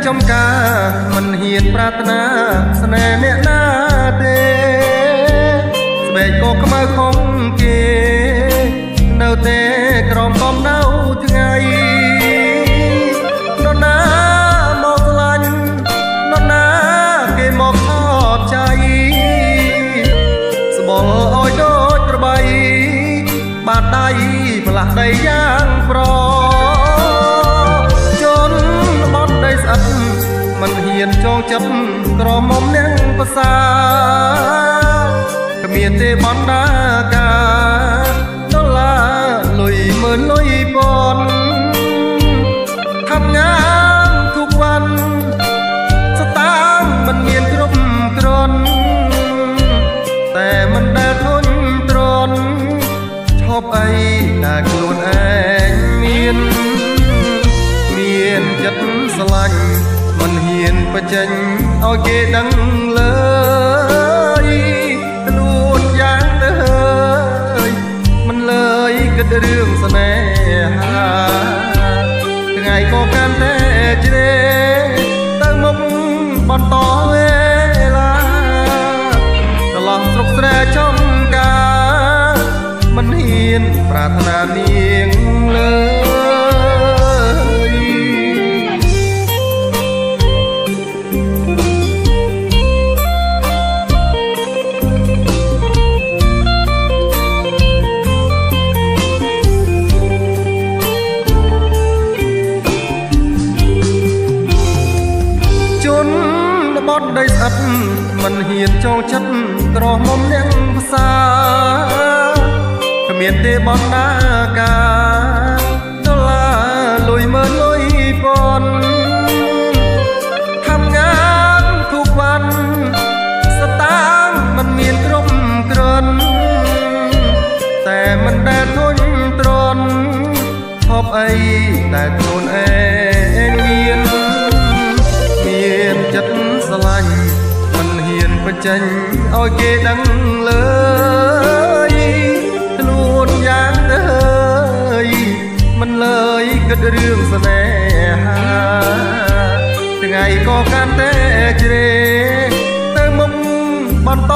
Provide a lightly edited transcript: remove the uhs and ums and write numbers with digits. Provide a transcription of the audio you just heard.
ចំការមិនហ៊ានប្រាថ្នាស្នេហ៍អ្នកណាទេស្បែកក៏ខ្មៅខំគេនៅតែក្រំកំដៅថ្ងៃនរណាមកខ្លាញ់នរណាគេមកថប់ใจស្បល់ឲ្យដូចក្របីបាតដៃផ្លាស់ដីយ៉ាងប្រស្អិតមិនហ៊ានចងចាប់ក្រមុំអ្នកភាសាគ្មានទេបណ្ដាការដុល្លារលុយម៉ឺនលុយពាន់ทำงานทุกวันสตางค์มันមានគ្រប់គ្រាន់តែមិនដែលធន់ទ្រាំឈប់អីដែលខ្លួនឯងមានចិត្តស្រឡាញ់មិនហ៊ានបញ្ចេញឲ្យគេដឹងលើយខ្លួនយ៉ាងទៅហើយមិនលើយគិតរឿងស្នេហាថ្ងៃក៏កាន់តែជ្រេទៅមុខបន្តវេលាត្រឡប់ស្រុកស្រែចំការមិនហ៊ានប្រាថ្នានាងលើបត់ដីស្អិតមិនហ៊ានចងចិត្តក្រមុំអ្នកភាសាគ្មានទេបណ្ដាការដុល្លារលុយម៉ឺនលុយពាន់ทำงานทุกวันสตางค์มันមានគ្រប់គ្រាន់តែមិនដែលធន់ទ្រាំឈប់អីតែខ្លួនឯងមានចិត្តស្រឡាញ់មិនហ៊ានបញ្ចេញឲ្យគេដឹងលើយខ្លួនយ៉ាងទៅហើយមិនលើយគិតរឿងស្នេហាថ្ងៃក៏កាន់តែជ្រេទៅមុខបន្ត